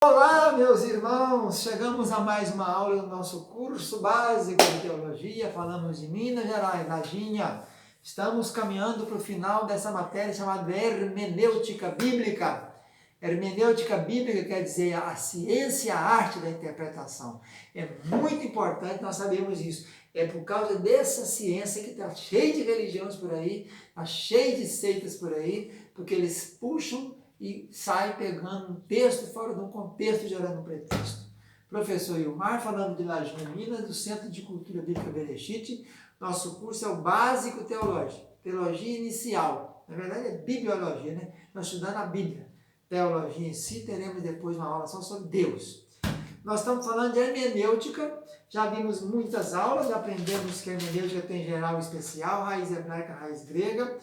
Olá, meus irmãos! Chegamos a mais uma aula do nosso curso básico de teologia. Falamos de Minas Gerais, Lajinha. Estamos caminhando para o final dessa matéria chamada hermenêutica bíblica. Hermenêutica bíblica quer dizer a ciência, a arte da interpretação. É muito importante nós sabermos isso. É por causa dessa ciência que está cheio de religiões por aí, está cheio de seitas por aí, porque eles puxam e sai pegando um texto fora de um contexto, gerando um pretexto. Professor Ilmar, falando de Lajinha, Minas, do Centro de Cultura Bíblica Berechite. Nosso curso é o Básico Teológico, Teologia Inicial. Na verdade é Bibliologia, né? Nós estudando a Bíblia. Teologia em si, teremos depois uma aula só sobre Deus. Nós estamos falando de hermenêutica, já vimos muitas aulas, já aprendemos que a hermenêutica tem geral e especial, raiz hebraica, raiz grega.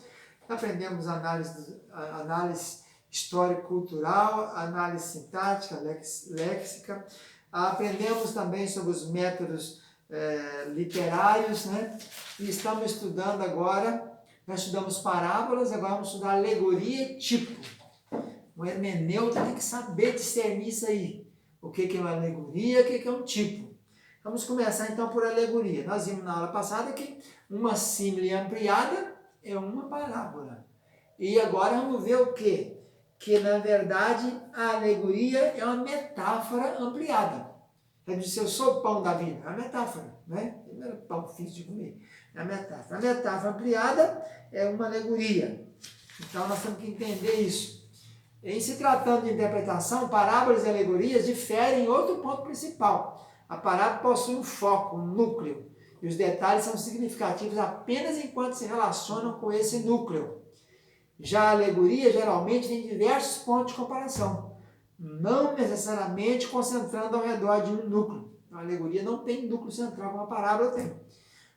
Aprendemos análise histórico-cultural, análise sintática, léxica. Aprendemos também sobre os métodos literários, né? E estamos estudando agora, nós estudamos parábolas, agora vamos estudar alegoria e tipo. O hermeneuta tem que saber discernir isso aí. O que é uma alegoria, o que é um tipo. Vamos começar então por alegoria. Nós vimos na aula passada que uma símile ampliada é uma parábola. E agora vamos ver o quê? Que na verdade a alegoria é uma metáfora ampliada. É de se eu sou o pão da vida, é uma metáfora, né? Não era pão difícil de comer, é uma metáfora. A metáfora ampliada é uma alegoria. Então nós temos que entender isso. Em se tratando de interpretação, parábolas e alegorias diferem em outro ponto principal. A parábola possui um foco, um núcleo, e os detalhes são significativos apenas enquanto se relacionam com esse núcleo. Já a alegoria geralmente tem diversos pontos de comparação, não necessariamente concentrando ao redor de um núcleo. A alegoria não tem núcleo central, como a parábola tem.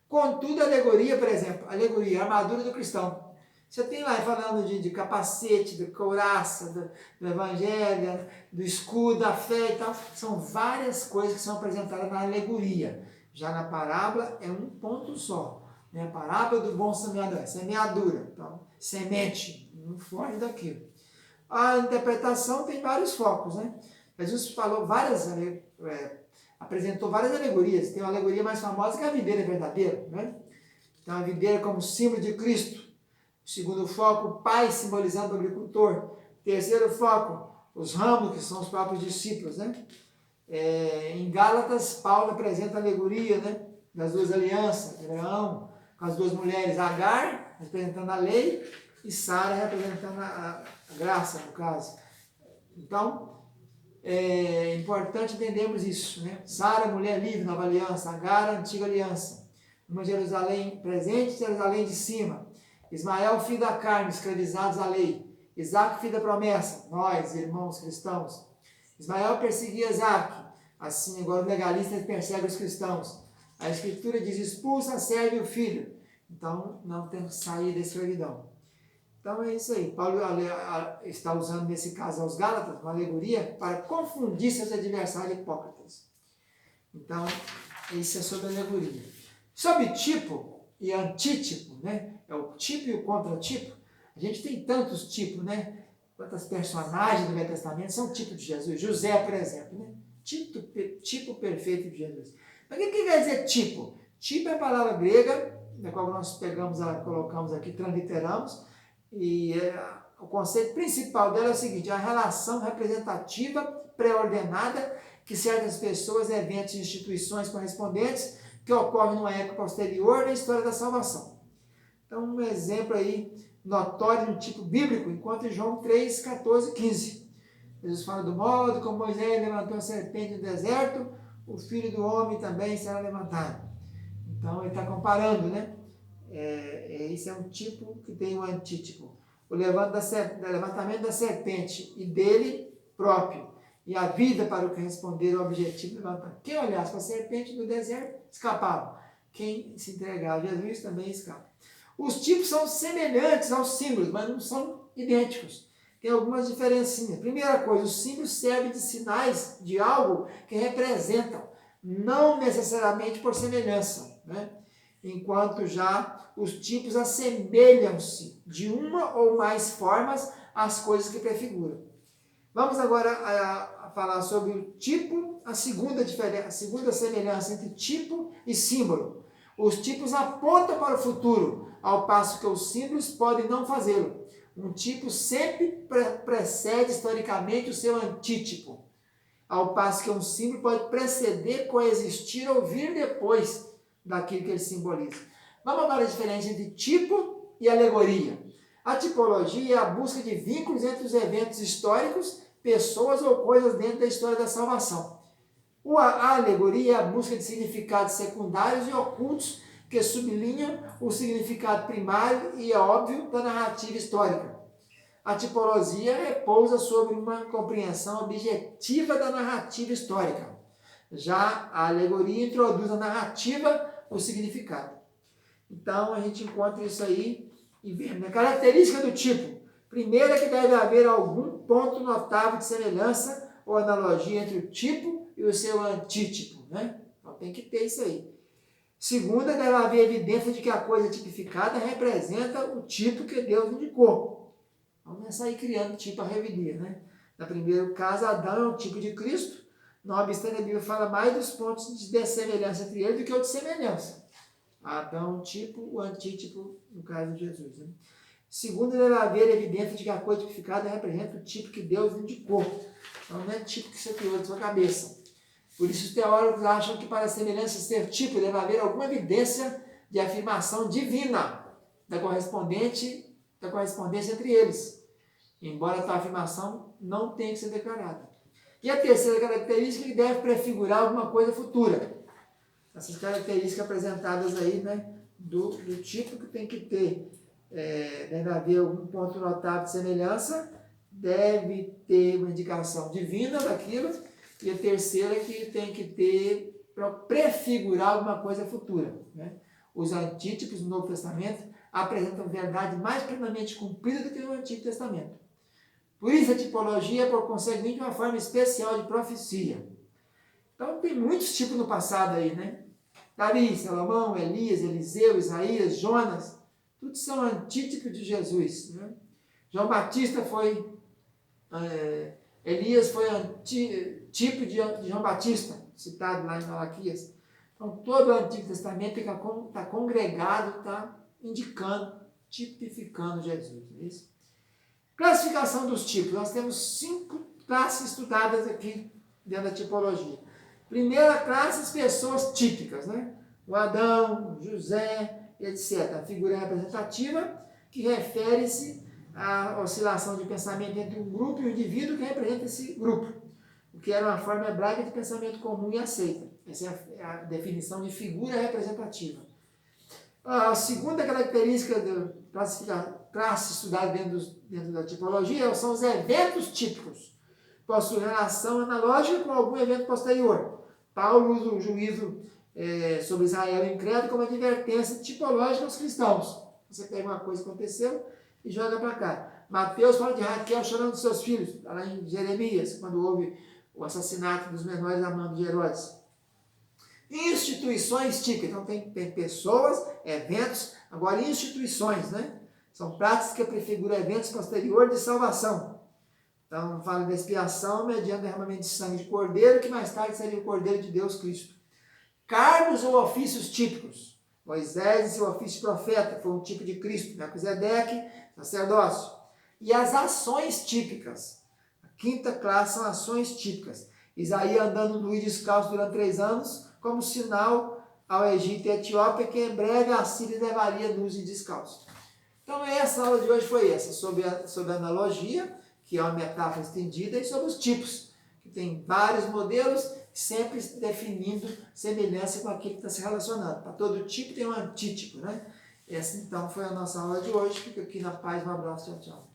Contudo, a alegoria, por exemplo, a alegoria, a armadura do cristão. Você tem lá falando de capacete, de couraça, do evangelho, do escudo, da fé e tal. São várias coisas que são apresentadas na alegoria. Já na parábola é um ponto só. A parábola do bom semeador, semeadura, então, semente, não foge daquilo. A interpretação tem vários focos, né? Jesus falou apresentou várias alegorias. Tem uma alegoria mais famosa que é a videira verdadeira, né? Então a videira como símbolo de Cristo. O segundo foco, o pai simbolizando o agricultor. O terceiro foco, os ramos, que são os próprios discípulos, né? Em Gálatas, Paulo apresenta a alegoria, né? Das duas alianças, Abraão, com as duas mulheres, Agar, representando a lei, e Sara, representando a graça, no caso. Então, é importante entendermos isso, né? Sara, mulher livre, nova aliança, Agar, antiga aliança. Uma Jerusalém presente, Jerusalém de cima. Ismael, filho da carne, escravizados à lei. Isaac, filho da promessa, nós, irmãos cristãos. Ismael perseguia Isaac, assim agora o legalista persegue os cristãos. A Escritura diz, expulsa, serve o filho. Então, não temos que sair da escravidão. Então, é isso aí. Paulo está usando, nesse caso, aos Gálatas, uma alegoria para confundir seus adversários hipócritas. Então, isso é sobre alegoria. Sobre tipo e antítipo, né? É o tipo e o contratipo. A gente tem tantos tipos, né? Quantas personagens do Velho Testamento são tipos de Jesus. José, por exemplo, né? Tipo perfeito de Jesus. Mas o que quer dizer tipo? Tipo é a palavra grega, na qual nós pegamos, colocamos aqui, transliteramos, e o conceito principal dela é o seguinte, a relação representativa pré-ordenada que certas pessoas, eventos e instituições correspondentes que ocorrem numa época posterior na história da salvação. Então, um exemplo aí notório de um tipo bíblico, enquanto em João 3, 14 e 15. Jesus fala do modo como Moisés levantou a serpente no deserto, o Filho do Homem também será levantado. Então, ele está comparando, né? Esse é um tipo que tem um antítipo. O levantamento da serpente e dele próprio. E a vida para o que responder ao objetivo do levantamento. Quem olhasse para a serpente no deserto, escapava. Quem se entregava a Jesus também escapa. Os tipos são semelhantes aos símbolos, mas não são idênticos. Tem algumas diferencinhas. Primeira coisa, os símbolos servem de sinais de algo que representam, não necessariamente por semelhança, né? Enquanto já os tipos assemelham-se de uma ou mais formas às coisas que prefiguram. Vamos agora falar sobre o tipo, a segunda semelhança entre tipo e símbolo. Os tipos apontam para o futuro, ao passo que os símbolos podem não fazê-lo. Um tipo sempre precede historicamente o seu antítipo, ao passo que um símbolo pode preceder, coexistir ou vir depois daquilo que ele simboliza. Vamos agora à diferença entre tipo e alegoria. A tipologia é a busca de vínculos entre os eventos históricos, pessoas ou coisas dentro da história da salvação. A alegoria é a busca de significados secundários e ocultos que sublinham o significado primário e óbvio da narrativa histórica. A tipologia repousa sobre uma compreensão objetiva da narrativa histórica. Já a alegoria introduz na narrativa o significado. Então, a gente encontra isso aí e vemos. A característica do tipo. Primeiro é que deve haver algum ponto notável de semelhança ou analogia entre o tipo e o seu antítipo, né? Então, tem que ter isso aí. Segunda, deve haver evidência de que a coisa tipificada representa o tipo que Deus indicou. Vamos começar aí criando tipo a revidir, né? No primeiro caso, Adão é um tipo de Cristo. Não obstante, a Bíblia fala mais dos pontos de semelhança entre eles do que o de semelhança. Adão é um tipo, o antítipo, no caso de Jesus. Né? Segundo, deve haver evidência de que a coisa tipificada representa o tipo que Deus indicou. Então, não é tipo que você criou da sua cabeça. Por isso, os teólogos acham que para a semelhança ser tipo, deve haver alguma evidência de afirmação divina da correspondência entre eles, embora tal afirmação não tenha que ser declarada. E a terceira característica é que deve prefigurar alguma coisa futura. Essas características apresentadas aí, né, do tipo que tem que ter, deve haver algum ponto notável de semelhança, deve ter uma indicação divina daquilo, e a terceira é que tem que ter para prefigurar alguma coisa futura. Né? Os antítipos no Novo Testamento apresentam verdade mais plenamente cumprida do que no Antigo Testamento. Por isso a tipologia é, por conseguinte, uma forma especial de profecia. Então tem muitos tipos no passado aí, né? Davi, Salomão, Elias, Eliseu, Isaías, Jonas, tudo são antítipos de Jesus. Né? João Batista foi... Elias foi tipo de João Batista, citado lá em Malaquias. Então, todo o Antigo Testamento está congregado, está indicando, tipificando Jesus. É isso? Classificação dos tipos. Nós temos 5 classes estudadas aqui dentro da tipologia. Primeira classe, as pessoas típicas, né? O Adão, José, etc. A figura representativa que refere-se a oscilação de pensamento entre um grupo e um indivíduo que representa esse grupo, o que era uma forma hebraica de pensamento comum e aceita. Essa é a definição de figura representativa. A segunda característica da classe estudada dentro da tipologia são os eventos típicos. Possuem relação analógica com algum evento posterior. Paulo usa o juízo sobre Israel e incrédulo como advertência tipológica aos cristãos. Você pega uma coisa que aconteceu e joga para cá. Mateus fala de Raquel chorando dos seus filhos, lá em Jeremias, quando houve o assassinato dos menores da mão de Herodes. Instituições típicas, então tem pessoas, eventos, agora instituições, né? São práticas que prefiguram eventos posteriores de salvação. Então, fala da expiação mediante derramamento de sangue de cordeiro, que mais tarde seria o Cordeiro de Deus Cristo. Cargos ou ofícios típicos. Moisés, em seu ofício de profeta, foi um tipo de Cristo. Melquisedeque, sacerdócio. E as ações típicas. A quinta classe são ações típicas. Isaías andando nu e descalço durante 3 anos, como sinal ao Egito e Etiópia, que em breve a Síria levaria nus e descalços. Então, essa aula de hoje foi essa, sobre a analogia, que é uma metáfora estendida, e sobre os tipos, que tem vários modelos, sempre definindo semelhança com aquilo que está se relacionando. Para todo tipo tem um antítipo, né? Essa, então, foi a nossa aula de hoje. Fica aqui na paz, um abraço, tchau, tchau.